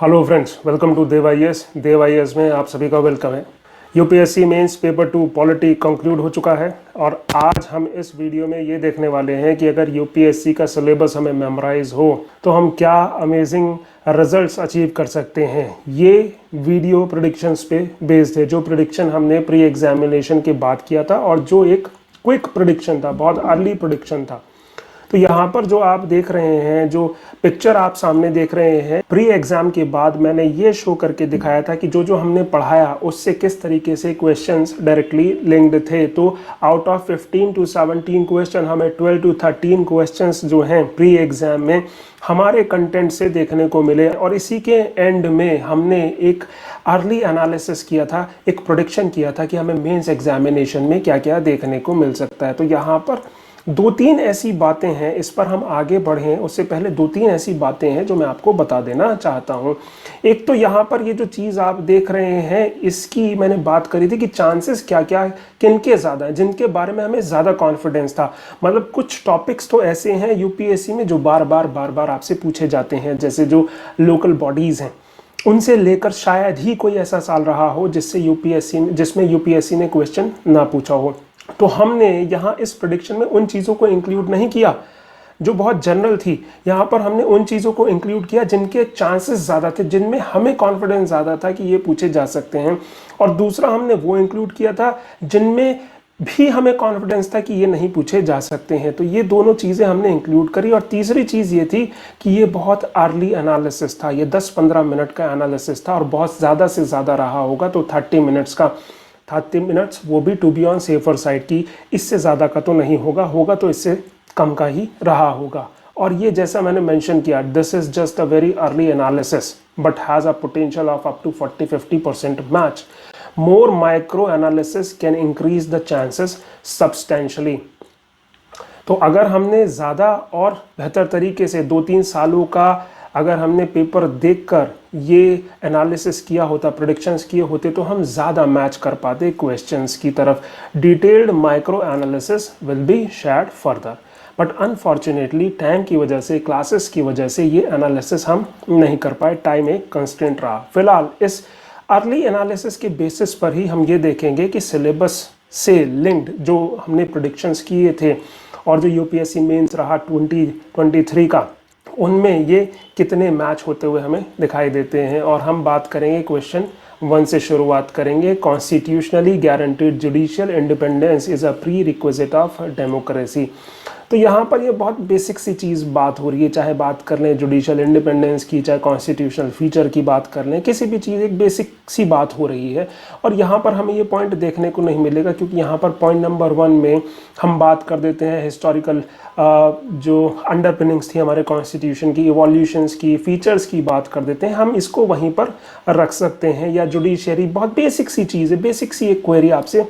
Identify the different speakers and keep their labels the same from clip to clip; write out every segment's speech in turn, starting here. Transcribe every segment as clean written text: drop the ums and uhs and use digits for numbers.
Speaker 1: Hello friends, welcome to Dev IAS में आप सभी का वेलकम है। UPSC mains paper 2 polity conclude हो चुका है और आज हम इस वीडियो में ये देखने वाले हैं कि अगर यूपीएससी का सिलेबस हमें मेमोराइज हो तो हम क्या अमेजिंग रिजल्ट्स अचीव कर सकते हैं। ये वीडियो प्रेडिक्शंस पे बेस्ड है, जो प्रेडिक्शन हमने प्री एग्जामिनेशन के बाद किया था और जो एक क्विक प्रेडिक्शन था, बहुत अर्ली प्रेडिक्शन था। तो यहाँ पर जो आप देख रहे हैं, जो पिक्चर आप सामने देख रहे हैं, प्री एग्जाम के बाद मैंने ये शो करके दिखाया था कि जो जो हमने पढ़ाया उससे किस तरीके से क्वेश्चंस डायरेक्टली लिंक्ड थे। तो आउट ऑफ 15 to 17 क्वेश्चन हमें 12 to 13 क्वेश्चंस जो हैं प्री एग्जाम में हमारे कंटेंट से देखने को मिले और इसी के एंड में हमने एक अर्ली एनालिसिस किया था, एक प्रेडिक्शन किया था कि हमें मेंस एग्जामिनेशन में क्या क्या देखने को मिल सकता है। तो यहाँ पर दो तीन ऐसी बातें हैं, इस पर हम आगे बढ़ें उससे पहले दो तीन ऐसी बातें हैं जो मैं आपको बता देना चाहता हूं। एक तो यहाँ पर ये जो चीज़ आप देख रहे हैं, इसकी मैंने बात करी थी कि चांसेस क्या क्या किनके ज़्यादा हैं, जिनके बारे में हमें ज़्यादा कॉन्फिडेंस था। मतलब कुछ टॉपिक्स तो ऐसे हैं यूपीएससी में जो बार बार आपसे पूछे जाते हैं, जैसे जो लोकल बॉडीज़ हैं उनसे लेकर शायद ही कोई ऐसा साल रहा हो जिसमें यूपीएससी ने क्वेश्चन ना पूछा हो। तो हमने यहाँ इस प्रेडिक्शन में उन चीज़ों को इंक्लूड नहीं किया जो बहुत जनरल थी। यहाँ पर हमने उन चीज़ों को इंक्लूड किया जिनके चांसेस ज़्यादा थे, जिनमें हमें कॉन्फिडेंस ज़्यादा था कि ये पूछे जा सकते हैं। और दूसरा हमने वो इंक्लूड किया था जिनमें भी हमें कॉन्फिडेंस था कि ये नहीं पूछे जा सकते हैं। तो ये दोनों चीज़ें हमने इंक्लूड करी। और तीसरी चीज़ ये थी कि ये बहुत अर्ली एनालिसिस था, ये 10-15 मिनट का एनालिसिस था और बहुत ज़्यादा से ज़्यादा रहा होगा तो 30 मिनट्स का, 30 मिनट्स, वो भी to be on safer side की। इससे ज़्यादा का तो नहीं होगा तो इससे कम का ही रहा होगा। और ये जैसा मैंने मेंशन किया, this is just a very early analysis but has a potential of up to 40-50% match. More micro analysis can increase the chances substantially. तो अगर हमने ज़्यादा और बेहतर तरीके से 2-3 सालों का अगर हमने पेपर देखकर ये एनालिसिस किया होता, प्रेडिक्शंस किए होते, तो हम ज़्यादा मैच कर पाते क्वेश्चंस की तरफ। Detailed micro analysis will be shared further, but unfortunately time की वजह से, क्लासेस की वजह से ये एनालिसिस हम नहीं कर पाए, टाइम एक कंस्ट्रेंट रहा। फिलहाल इस अर्ली एनालिसिस के बेसिस पर ही हम ये देखेंगे कि सिलेबस से लिंक्ड जो हमने प्रेडिक्शंस किए थे और जो यूपीएससी मेंस रहा 2023 का, उनमें ये कितने मैच होते हुए हमें दिखाई देते हैं। और हम बात करेंगे क्वेश्चन 1 से शुरुआत करेंगे। Constitutionally guaranteed judicial independence is a pre requisite of democracy. तो यहाँ पर ये बहुत बेसिक सी चीज़ बात हो रही है, चाहे बात कर लें जुडिशियल इंडिपेंडेंस की, चाहे कॉन्स्टिट्यूशनल फीचर की बात कर लें, किसी भी चीज़ एक बेसिक सी बात हो रही है। और यहाँ पर हमें ये पॉइंट देखने को नहीं मिलेगा क्योंकि यहाँ पर पॉइंट नंबर 1 में हम बात कर देते हैं हिस्टोरिकल जो अंडरपिनिंग्स थी हमारे कॉन्स्टिट्यूशन की, इवोल्यूशंस की, फीचर्स की बात कर देते हैं, हम इसको वहीं पर रख सकते हैं। या जुडिशरी बहुत बेसिक सी चीज़ है, बेसिक सी एक क्वेरी आपसे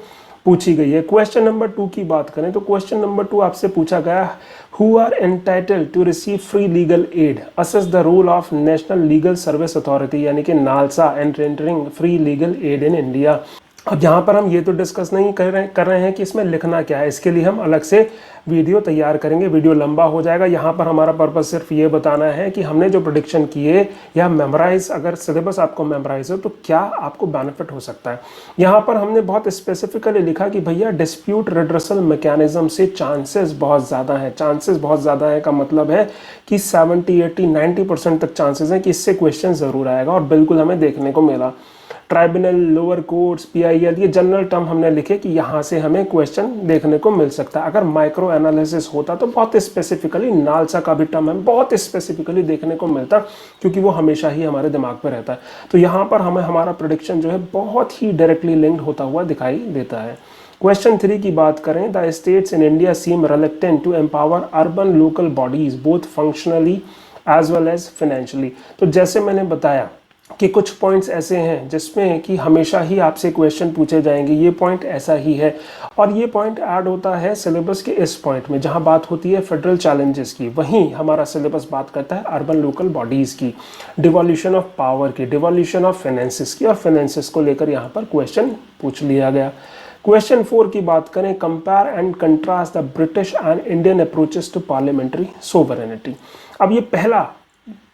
Speaker 1: पूछी गई है। क्वेश्चन नंबर 2 की बात करें तो क्वेश्चन नंबर 2 आपसे पूछा गया, who are entitled to receive free legal aid, assess the role of national legal service authority यानी कि NALSA and rendering free legal aid in India. अब यहाँ पर हम ये तो डिस्कस नहीं कर रहे हैं कि इसमें लिखना क्या है, इसके लिए हम अलग से वीडियो तैयार करेंगे, वीडियो लंबा हो जाएगा। यहाँ पर हमारा पर्पस सिर्फ ये बताना है कि हमने जो प्रेडिक्शन किए या मेमोराइज, अगर सिलेबस आपको मेमोराइज हो तो क्या आपको बेनिफिट हो सकता है। यहाँ पर हमने बहुत स्पेसिफिकली लिखा कि भैया डिस्प्यूट रिड्रेसल मैकेनिज्म से चांसेस बहुत ज़्यादा हैं। चांसेस बहुत ज़्यादा है का मतलब है कि 70-80-90% तक चांसेस हैं कि इससे क्वेश्चन ज़रूर आएगा और बिल्कुल हमें देखने को मिला। ट्राइब्यूनल, लोअर कोर्ट्स, पीआईएल, ये जनरल टर्म हमने लिखे कि यहाँ से हमें क्वेश्चन देखने को मिल सकता है। अगर माइक्रो एनालिसिस होता तो बहुत स्पेसिफिकली नालसा का भी टर्म हमें बहुत स्पेसिफिकली देखने को मिलता क्योंकि वो हमेशा ही हमारे दिमाग पर रहता है। तो यहाँ पर हमें हमारा प्रेडिक्शन जो है बहुत ही डायरेक्टली लिंक्ड होता हुआ दिखाई देता है। क्वेश्चन 3 की बात करें, the states in India seem reluctant to empower urban local bodies both functionally as well as financially. तो जैसे मैंने बताया कि कुछ पॉइंट्स ऐसे हैं जिसमें कि हमेशा ही आपसे क्वेश्चन पूछे जाएंगे, ये पॉइंट ऐसा ही है। और ये पॉइंट ऐड होता है सिलेबस के इस पॉइंट में जहां बात होती है फेडरल चैलेंजेस की, वहीं हमारा सिलेबस बात करता है अर्बन लोकल बॉडीज़ की, डिवॉल्यूशन ऑफ पावर की, डिवॉल्यूशन ऑफ फाइनेंसिस की, और फाइनेंसिस को लेकर यहाँ पर क्वेश्चन पूछ लिया गया। क्वेश्चन 4 की बात करें, compare and contrast the British and Indian approaches to parliamentary sovereignty. अब ये पहला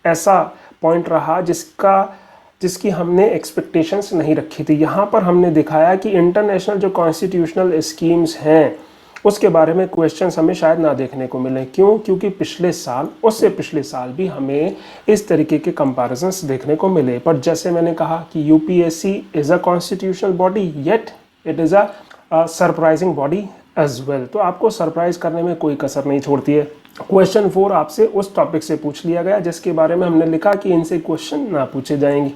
Speaker 1: ऐसा पॉइंट रहा जिसकी हमने एक्सपेक्टेशंस नहीं रखी थी। यहाँ पर हमने दिखाया कि इंटरनेशनल जो कॉन्स्टिट्यूशनल स्कीम्स हैं उसके बारे में क्वेश्चंस हमें शायद ना देखने को मिले। क्यों? क्योंकि पिछले साल, उससे पिछले साल भी हमें इस तरीके के कंपैरिजंस देखने को मिले। पर जैसे मैंने कहा कि UPSC is a constitutional body, yet it is a surprising body as well. तो आपको सरप्राइज करने में कोई कसर नहीं छोड़ती है। क्वेश्चन 4 आपसे उस टॉपिक से पूछ लिया गया जिसके बारे में हमने लिखा कि इनसे क्वेश्चन ना पूछे जाएंगे।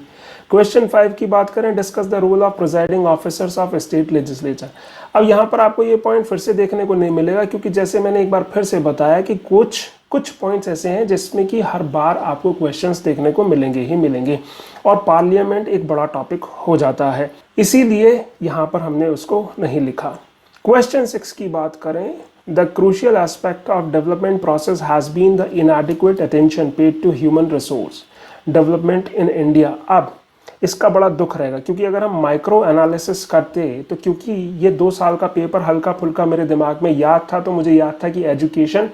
Speaker 1: क्वेश्चन 5 की बात करें, discuss the role of presiding officers of state legislature. अब यहाँ पर आपको ये पॉइंट फिर से देखने को नहीं मिलेगा, क्योंकि जैसे मैंने एक बार फिर से बताया कि कुछ पॉइंट्स ऐसे हैं जिसमें कि हर बार आपको क्वेश्चंस देखने को मिलेंगे ही मिलेंगे, और पार्लियामेंट एक बड़ा टॉपिक हो जाता है, इसीलिए यहाँ पर हमने उसको नहीं लिखा। क्वेश्चन 6 की बात करें, the crucial aspect of development process has been the inadequate attention paid to human resource development in India. अब इसका बड़ा दुख रहेगा, क्योंकि अगर हम माइक्रो एनालिसिस करते तो, क्योंकि ये 2 साल का पेपर हल्का फुल्का मेरे दिमाग में याद था, तो मुझे याद था कि एजुकेशन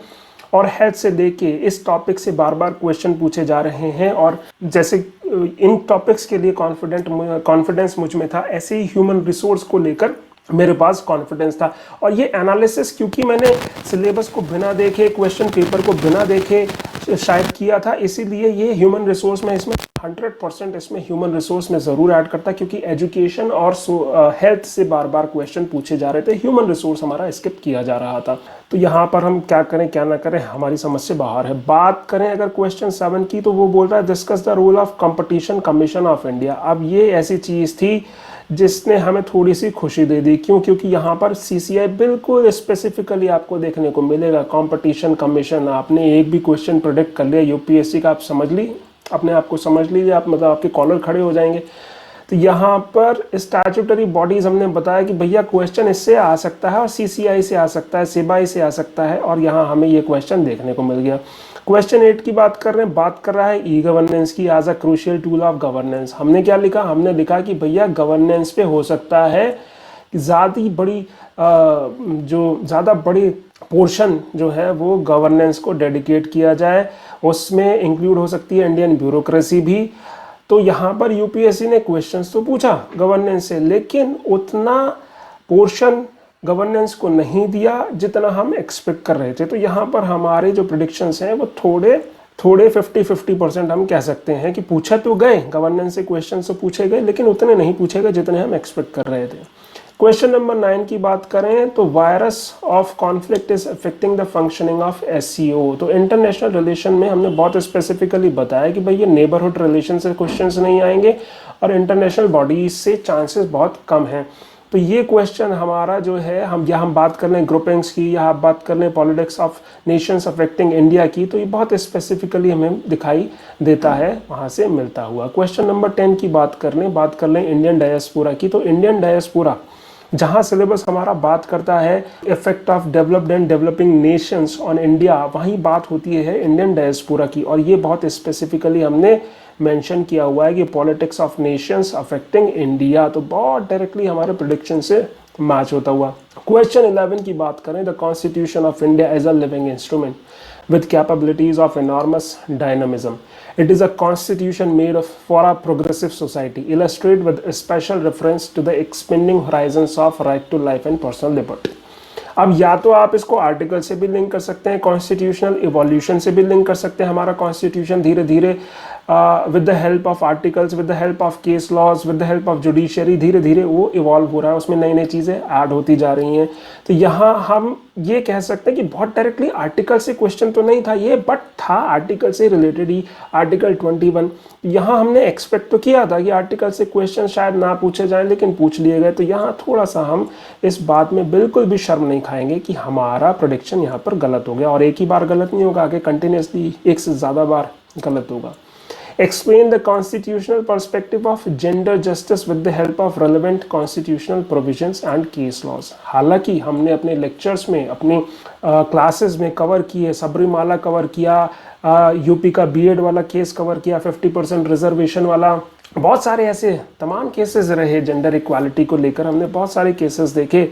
Speaker 1: और हेल्थ से लेके इस टॉपिक से बार बार क्वेश्चन पूछे जा रहे हैं, और जैसे इन टॉपिक्स के लिए कॉन्फिडेंस मुझ में था, ऐसे ही ह्यूमन रिसोर्स को लेकर मेरे पास कॉन्फिडेंस था। और ये एनालिसिस क्योंकि मैंने सिलेबस को बिना देखे, क्वेश्चन पेपर को बिना देखे शायद किया था, इसीलिए ये ह्यूमन रिसोर्स में इसमें 100% इसमें ह्यूमन रिसोर्स में ज़रूर ऐड करता, क्योंकि एजुकेशन और हेल्थ से बार बार क्वेश्चन पूछे जा रहे थे, ह्यूमन रिसोर्स हमारा स्किप किया जा रहा था। तो यहाँ पर हम क्या करें क्या ना करें, हमारी समझ से बाहर है। बात करें अगर क्वेश्चन 7 की, तो वो बोल रहा है discuss the role of competition commission of India. अब ये ऐसी चीज़ थी जिसने हमें थोड़ी सी खुशी दे दी। क्यों? क्योंकि यहाँ पर सीसीआई बिल्कुल स्पेसिफिकली आपको देखने को मिलेगा, कंपटीशन कमीशन। आपने एक भी क्वेश्चन प्रेडिक्ट कर लिया यूपीएससी का, आप समझ ली, अपने आप को समझ लीजिए आप, मतलब आपके कॉलर खड़े हो जाएंगे। तो यहाँ पर स्टैट्यूटरी बॉडीज हमने बताया कि भैया क्वेश्चन इससे आ सकता है, और सीसीआई से आ सकता है, सेबाई से आ सकता है, और यहाँ हमें ये क्वेश्चन देखने को मिल गया। क्वेश्चन 8 की बात कर रहे हैं, बात कर रहा है ई गवर्नेंस की, as a crucial tool of governance. हमने क्या लिखा? हमने लिखा कि भैया गवर्नेंस पे हो सकता है कि ज़्यादा बड़ी पोर्शन जो है वो गवर्नेंस को डेडिकेट किया जाए, उसमें इंक्लूड हो सकती है इंडियन ब्यूरोक्रेसी भी। तो यहाँ पर यूपीएससी ने क्वेश्चंस तो पूछा गवर्नेंस से, लेकिन उतना पोर्शन गवर्नेंस को नहीं दिया जितना हम एक्सपेक्ट कर रहे थे। तो यहाँ पर हमारे जो प्रेडिक्शंस हैं वो थोड़े 50-50% हम कह सकते हैं कि पूछे तो गए, गवर्नेंस से क्वेश्चन तो पूछे गए, लेकिन उतने नहीं पूछे गए जितने हम एक्सपेक्ट कर रहे थे। क्वेश्चन नंबर 9 की बात करें तो virus of conflict is affecting the functioning of SCO. तो इंटरनेशनल रिलेशन में हमने बहुत स्पेसिफिकली बताया कि भाई ये नेबरहुड रिलेशन से क्वेश्चंस नहीं आएंगे, और इंटरनेशनल बॉडीज से चांसेस बहुत कम हैं। तो ये क्वेश्चन हमारा जो है, हम बात कर लें ग्रुपिंग्स की, या आप बात कर लें politics of Nations affecting India की, तो ये बहुत स्पेसिफिकली हमें दिखाई देता है वहाँ से मिलता हुआ। क्वेश्चन नंबर 10 की बात कर लें इंडियन डायस्पोरा की। तो इंडियन डायस्पोरा जहाँ सिलेबस हमारा बात करता है effect of developed and developing Nations on India, वहीं बात होती है इंडियन डायस्पोरा की, और ये बहुत स्पेसिफिकली हमने मेंशन किया हुआ है कि politics of Nations affecting India. तो बहुत डायरेक्टली हमारे प्रेडिक्शन से मैच होता हुआ। क्वेश्चन 11 की बात करें, the constitution of India as a living instrument with capabilities of enormous dynamism. It is a constitution made for a progressive society, illustrated with a special reference to the expanding horizons of right to life and personal liberty. अब या तो आप इसको article से भी link कर सकते हैं, कॉन्स्टिट्यूशनल इवोल्यूशन से भी लिंक कर सकते हैं। हमारा कॉन्स्टिट्यूशन धीरे धीरे with the help of articles, with the help of case laws, with the help of judiciary धीरे धीरे वो इवॉल्व हो रहा है, उसमें नई नई चीज़ें ऐड होती जा रही हैं। तो यहाँ हम ये कह सकते हैं कि बहुत डायरेक्टली आर्टिकल से क्वेश्चन तो नहीं था ये, बट था आर्टिकल से रिलेटेड ही, आर्टिकल 21। यहाँ हमने एक्सपेक्ट तो किया था कि आर्टिकल से क्वेश्चन शायद ना पूछे जाएं, लेकिन पूछ लिए गए। तो यहाँ थोड़ा सा हम इस बात में बिल्कुल भी शर्म नहीं खाएंगे कि हमारा प्रेडिक्शन यहाँ पर गलत हो गया, और एक ही बार गलत नहीं होगा, आगे कंटिन्यूसली एक से ज़्यादा बार गलत होगा। Explain the constitutional perspective of gender justice with the help of relevant constitutional provisions and case laws. हालांकि हमने अपने लेक्चर्स में, अपने क्लासेस में कवर किए, सबरीमाला कवर किया, यूपी का बीएड वाला केस कवर किया, 50% रिजर्वेशन वाला, बहुत सारे ऐसे तमाम केसेस रहे जेंडर इक्वालिटी को लेकर, हमने बहुत सारे केसेस देखे,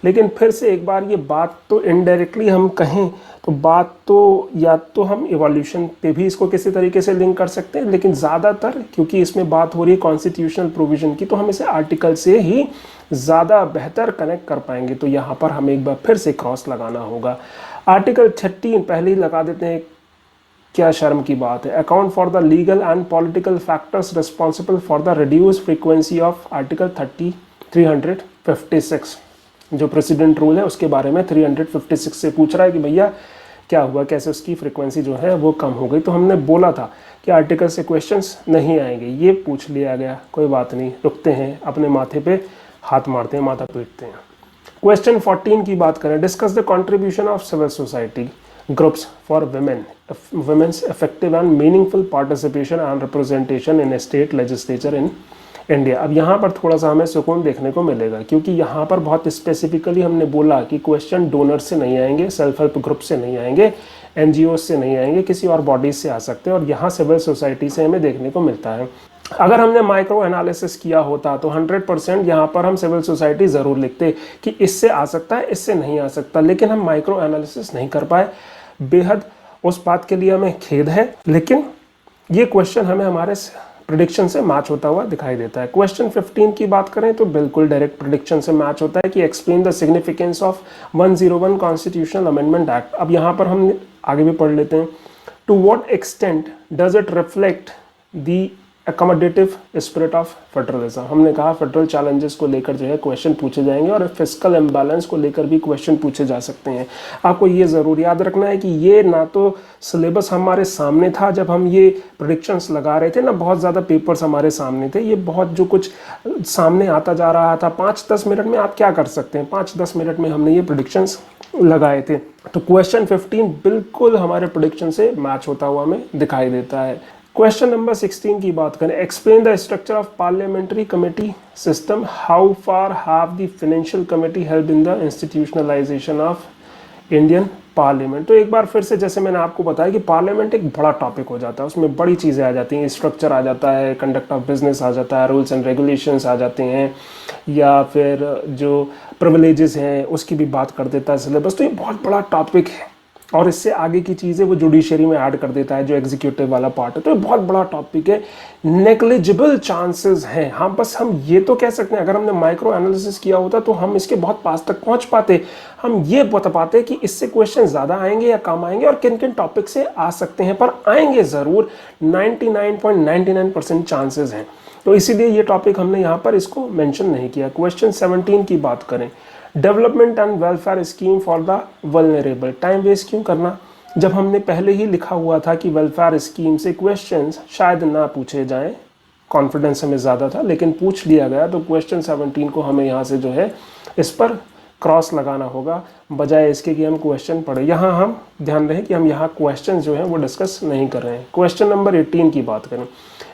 Speaker 1: लेकिन फिर से एक बार ये बात तो इनडायरेक्टली हम कहें तो बात तो या तो हम इवोल्यूशन पे भी इसको किसी तरीके से लिंक कर सकते हैं, लेकिन ज़्यादातर क्योंकि इसमें बात हो रही है कॉन्स्टिट्यूशनल प्रोविज़न की, तो हम इसे आर्टिकल से ही ज़्यादा बेहतर कनेक्ट कर पाएंगे। तो यहाँ पर हमें एक बार फिर से क्रॉस लगाना होगा। आर्टिकल 13 पहले ही लगा देते हैं, क्या शर्म की बात है। Account for the legal and political factors responsible for the reduce frequency of article 356 जो प्रेसिडेंट रूल है उसके बारे में 356 से पूछ रहा है कि भैया क्या हुआ, कैसे उसकी फ्रीक्वेंसी जो है वो कम हो गई। तो हमने बोला था कि आर्टिकल से क्वेश्चंस नहीं आएंगे, ये पूछ लिया गया, कोई बात नहीं, रुकते हैं, अपने माथे पे हाथ मारते हैं, माथा पीटते हैं। क्वेश्चन 14 की बात करें, discuss the contribution of civil society groups for women's effective and meaningful participation and representation in state legislature in India। अब यहाँ पर थोड़ा सा हमें सुकून देखने को मिलेगा, क्योंकि यहाँ पर बहुत स्पेसिफिकली हमने बोला कि क्वेश्चन डोनर से नहीं आएंगे, सेल्फ हेल्प ग्रुप से नहीं आएंगे, NGOs से नहीं आएंगे, किसी और बॉडीज से आ सकते हैं, और यहाँ सिविल सोसाइटी से हमें देखने को मिलता है। अगर हमने माइक्रो एनालिसिस किया होता तो 100% यहाँ पर हम सिविल सोसाइटी ज़रूर लिखते कि इससे आ सकता है, इससे नहीं आ सकता, लेकिन हम माइक्रो एनालिसिस नहीं कर पाए। बेहद उस बात के लिए हमें खेद है, लेकिन ये क्वेश्चन हमें हमारे प्रिडिक्शन से मैच होता हुआ दिखाई देता है। क्वेश्चन 15 की बात करें तो बिल्कुल डायरेक्ट प्रिडिक्शन से मैच होता है कि explain the significance of 101 constitutional amendment act. अब यहाँ पर हम आगे भी पढ़ लेते हैं। To what extent does it reflect the accommodative spirit of federalism. हमने कहा फेडरल चैलेंजेस को लेकर जो है क्वेश्चन पूछे जाएंगे, और फिस्कल इम्बैलेंस को लेकर भी क्वेश्चन पूछे जा सकते हैं। आपको ये ज़रूर याद रखना है कि ये ना तो सिलेबस हमारे सामने था जब हम ये प्रेडिक्शंस लगा रहे थे, ना बहुत ज़्यादा पेपर्स हमारे सामने थे। ये बहुत जो कुछ सामने आता जा रहा था, 5-10 मिनट में आप क्या कर सकते हैं, 5-10 मिनट में हमने ये प्रेडिक्शंस लगाए थे। तो क्वेश्चन 15 बिल्कुल हमारे प्रेडिक्शन से मैच होता हुआ हमें दिखाई देता है। क्वेश्चन नंबर 16 की बात करें, explain the structure of parliamentary committee system, how far have the financial committee help in the institutionalization of Indian parliament. तो एक बार फिर से जैसे मैंने आपको बताया कि पार्लियामेंट एक बड़ा टॉपिक हो जाता है, उसमें बड़ी चीज़ें आ जाती हैं, स्ट्रक्चर आ जाता है, कंडक्ट ऑफ बिजनेस आ जाता है, रूल्स एंड रेगुलेशंस आ जाते हैं, या फिर जो प्रिविलेजेस हैं उसकी भी बात कर देता है सिलेबस। तो ये बहुत बड़ा टॉपिक है, और इससे आगे की चीज़ें वो जुडिशरी में ऐड कर देता है, जो एग्जीक्यूटिव वाला पार्ट है। तो ये बहुत बड़ा टॉपिक है, नेग्लिजिबल चांसेस हैं। हाँ, बस हम ये तो कह सकते हैं, अगर हमने माइक्रो एनालिसिस किया होता तो हम इसके बहुत पास तक पहुंच पाते, हम ये बता पाते कि इससे क्वेश्चन ज़्यादा आएंगे या कम आएंगे, और किन किन टॉपिक से आ सकते हैं, पर आएंगे ज़रूर। 99.99% चांसेस हैं, तो इसीलिए ये टॉपिक हमने यहाँ पर इसको मेंशन नहीं किया। क्वेश्चन 17 की बात करें, development and welfare scheme for the vulnerable. Time waste क्यों करना, जब हमने पहले ही लिखा हुआ था कि वेलफेयर स्कीम से क्वेश्चंस शायद ना पूछे जाएं, कॉन्फिडेंस हमें ज़्यादा था, लेकिन पूछ लिया गया। तो क्वेश्चन 17 को हमें यहाँ से जो है इस पर क्रॉस लगाना होगा, बजाय इसके कि हम क्वेश्चन पढ़े। यहाँ हम ध्यान रहे कि हम यहाँ क्वेश्चन जो है वो डिस्कस नहीं कर रहे हैं। क्वेश्चन नंबर 18 की बात करें,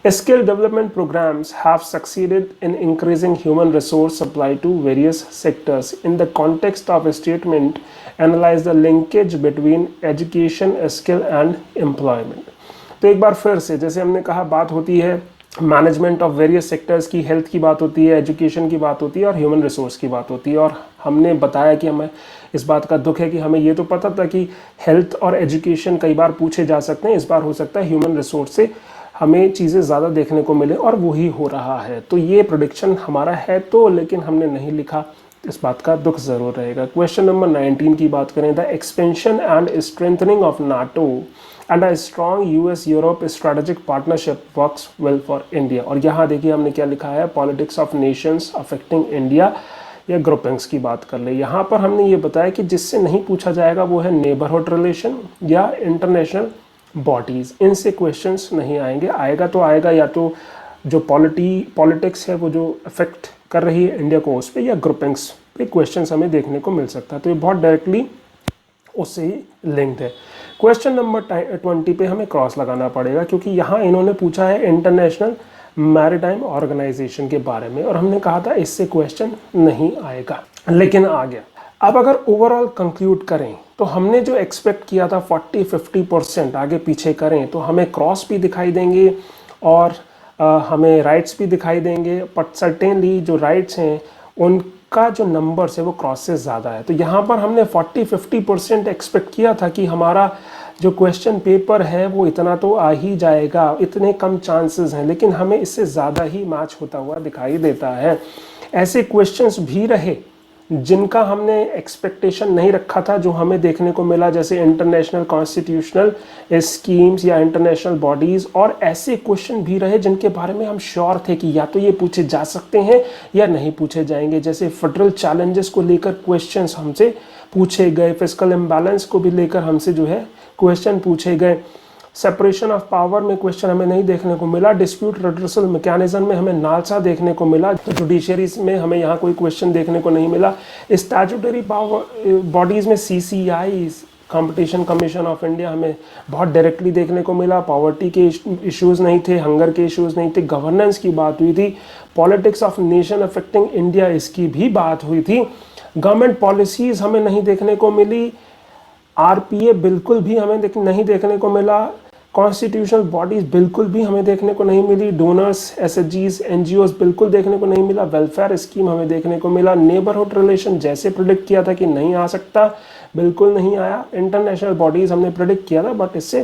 Speaker 1: Skill development programs have succeeded in increasing human resource supply to various sectors. In the context of a statement, analyze the linkage between education, skill and employment. तो एक बार फिर से जैसे हमने कहा, बात होती है मैनेजमेंट ऑफ वेरियस सेक्टर्स की, हेल्थ की बात होती है, एजुकेशन की बात होती है, और ह्यूमन रिसोर्स की बात होती है। और हमने बताया कि हमें इस बात का दुख है कि हमें ये तो पता था कि हेल्थ और एजुकेशन कई बार पूछे जा सकते हैं, इस बार हो सकता है ह्यूमन रिसोर्स से हमें चीज़ें ज़्यादा देखने को मिले, और वही हो रहा है। तो ये प्रेडिक्शन हमारा है तो, लेकिन हमने नहीं लिखा, इस बात का दुख ज़रूर रहेगा। क्वेश्चन नंबर 19 की बात करें, the expansion and strengthening of NATO and a strong US Europe strategic partnership works well for India. और यहाँ देखिए हमने क्या लिखा है, politics of Nations affecting India, या ग्रुपिंग्स की बात कर ले। यहाँ पर हमने ये बताया कि जिससे नहीं पूछा जाएगा वो है नेबरहुड रिलेशन या इंटरनेशनल बॉडीज़, इनसे क्वेश्चंस नहीं आएंगे। आएगा तो आएगा या तो जो पॉलिटिक्स है वो जो अफेक्ट कर रही है इंडिया को, उस पर, या ग्रुपिंग्स पे क्वेश्चंस हमें देखने को मिल सकता है। तो ये बहुत डायरेक्टली उससे ही लिंक्ड है। क्वेश्चन नंबर 20 पे हमें क्रॉस लगाना पड़ेगा, क्योंकि यहाँ इन्होंने पूछा है इंटरनेशनल मैरीटाइम ऑर्गेनाइजेशन के बारे में, और हमने कहा था इससे क्वेश्चन नहीं आएगा, लेकिन आ गया। अब अगर ओवरऑल कंक्लूड करें तो हमने जो एक्सपेक्ट किया था 40-50% आगे पीछे करें तो हमें क्रॉस भी दिखाई देंगे और हमें राइट्स भी दिखाई देंगे, बट सर्टेनली जो राइट्स हैं का जो नंबर्स है वो क्रॉस से ज़्यादा है। तो यहाँ पर हमने 40-50% एक्सपेक्ट किया था कि हमारा जो क्वेश्चन पेपर है वो इतना तो आ ही जाएगा, इतने कम चांसेस हैं, लेकिन हमें इससे ज़्यादा ही मैच होता हुआ दिखाई देता है। ऐसे क्वेश्चंस भी रहे जिनका हमने एक्सपेक्टेशन नहीं रखा था, जो हमें देखने को मिला, जैसे इंटरनेशनल कॉन्स्टिट्यूशनल स्कीम्स या इंटरनेशनल बॉडीज़, और ऐसे क्वेश्चन भी रहे जिनके बारे में हम श्योर थे कि या तो ये पूछे जा सकते हैं या नहीं पूछे जाएंगे। जैसे फेडरल चैलेंजेस को लेकर क्वेश्चंस हमसे पूछे गए, फिस्कल इम्बैलेंस को भी लेकर हमसे जो है क्वेश्चन पूछे गए, सेपरेशन ऑफ पावर में क्वेश्चन हमें नहीं देखने को मिला, डिस्प्यूट रिड्रेसल मैकेनिज्म में हमें नालसा देखने को मिला, जुडिशरी में हमें यहाँ कोई क्वेश्चन देखने को नहीं मिला, स्टैट्यूटरी पावर बॉडीज़ में CCI competition commission of India हमें बहुत डायरेक्टली देखने को मिला, पॉवर्टी के इश्यूज़ नहीं थे, हंगर के इश्यूज़ नहीं थे, गवर्नेंस की बात हुई थी, politics of nation affecting India इसकी भी बात हुई थी, गवर्नमेंट पॉलिसीज़ हमें नहीं देखने को मिली, RPA बिल्कुल भी हमें नहीं देखने को मिला, कॉन्स्टिट्यूशनल बॉडीज़ बिल्कुल भी हमें देखने को नहीं मिली, डोनर्स SHGs NGOs बिल्कुल देखने को नहीं मिला, वेलफेयर स्कीम हमें देखने को मिला, नेबरहुड रिलेशन जैसे प्रिडिक्ट किया था कि नहीं आ सकता बिल्कुल नहीं आया, इंटरनेशनल बॉडीज़ हमने प्रिडिक्ट किया था बट इससे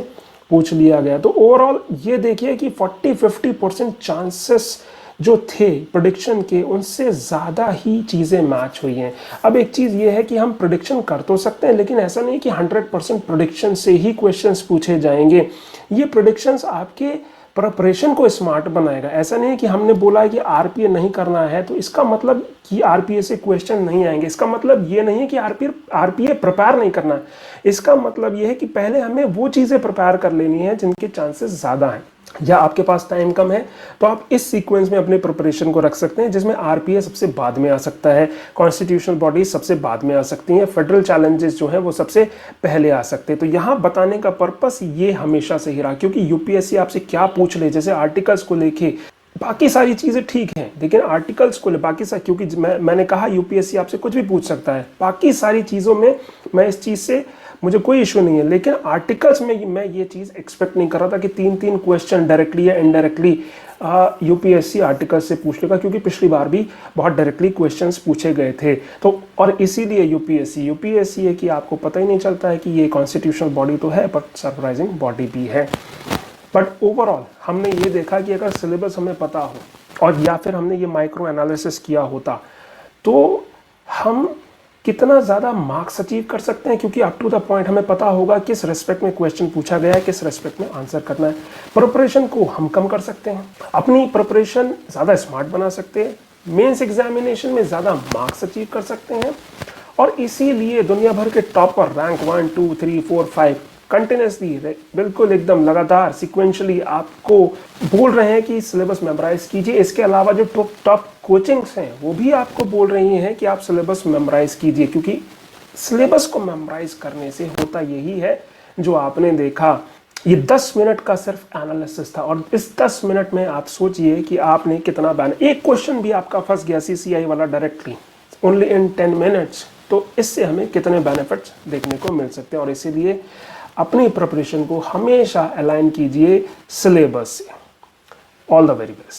Speaker 1: पूछ लिया गया। तो ओवरऑल ये देखिए कि 40-50% चांसेस जो थे प्रेडिक्शन के उनसे ज़्यादा ही चीज़ें मैच हुई हैं। अब एक चीज़ ये है कि हम प्रेडिक्शन कर तो सकते हैं, लेकिन ऐसा नहीं कि 100% प्रेडिक्शन से ही क्वेश्चंस पूछे जाएंगे। ये प्रेडिक्शंस आपके प्रिपरेशन को स्मार्ट बनाएगा। ऐसा नहीं है कि हमने बोला है कि RPA नहीं करना है तो इसका मतलब कि RPA से क्वेश्चन नहीं आएंगे। इसका मतलब ये नहीं है कि RPA प्रिपेयर नहीं करना है। इसका मतलब ये है कि पहले हमें वो चीज़ें प्रिपेयर कर लेनी है जिनके चांसेस ज़्यादा हैं, या आपके पास टाइम कम है तो आप इस सीक्वेंस में अपने प्रिपरेशन को रख सकते हैं, जिसमें RPA सबसे बाद में आ सकता है, कॉन्स्टिट्यूशनल बॉडीज सबसे बाद में आ सकती हैं, फेडरल चैलेंजेस जो है वो सबसे पहले आ सकते हैं। तो यहाँ बताने का पर्पस ये हमेशा से ही रहा, क्योंकि UPSC आपसे क्या पूछ ले, जैसे आर्टिकल्स को लेके बाकी सारी चीज़ें ठीक हैं, लेकिन आर्टिकल्स को ले बाकी सारी, क्योंकि मैंने कहा UPSC आपसे कुछ भी पूछ सकता है, बाकी सारी चीज़ों में मैं इस चीज़ से मुझे कोई इशू नहीं है, लेकिन आर्टिकल्स में मैं ये चीज़ एक्सपेक्ट नहीं कर रहा था कि 3 क्वेश्चन डायरेक्टली या इनडायरेक्टली UPSC आर्टिकल से पूछ लेगा, क्योंकि पिछली बार भी बहुत डायरेक्टली क्वेश्चंस पूछे गए थे। तो और इसीलिए UPSC है कि आपको पता ही नहीं चलता है कि ये कॉन्स्टिट्यूशनल बॉडी तो है बट सरप्राइजिंग बॉडी भी है। बट ओवरऑल हमने ये देखा कि अगर सिलेबस हमें पता हो और या फिर हमने ये माइक्रो एनालिसिस किया होता तो हम कितना ज़्यादा मार्क्स अचीव कर सकते हैं, क्योंकि अप टू द पॉइंट हमें पता होगा किस रेस्पेक्ट में क्वेश्चन पूछा गया है, किस रेस्पेक्ट में आंसर करना है। प्रिपरेशन को हम कम कर सकते हैं, अपनी प्रिपरेशन ज़्यादा स्मार्ट बना सकते हैं, मेंस एग्जामिनेशन में ज़्यादा मार्क्स अचीव कर सकते हैं, और इसीलिए दुनिया भर के टॉपर रैंक 1, 2, 3, 4, 5 कंटिन्यूसली बिल्कुल एकदम लगातार सिक्वेंशली आपको बोल रहे हैं कि सिलेबस मेमोराइज कीजिए। इसके अलावा जो टॉप कोचिंग्स हैं वो भी आपको बोल रही हैं कि आप सिलेबस मेमोराइज कीजिए, क्योंकि सिलेबस को मेमोराइज करने से होता यही है जो आपने देखा। ये 10 मिनट का सिर्फ एनालिसिस था, और इस 10 मिनट में आप सोचिए कि आपने कितना एक क्वेश्चन भी आपका फंस गया CCI वाला डायरेक्टली ओनली इन 10 मिनट्स, तो इससे हमें कितने बेनिफिट्स देखने को मिल सकते हैं। और इसीलिए अपनी प्रिपरेशन को हमेशा अलाइन कीजिए सिलेबस से। All the very best.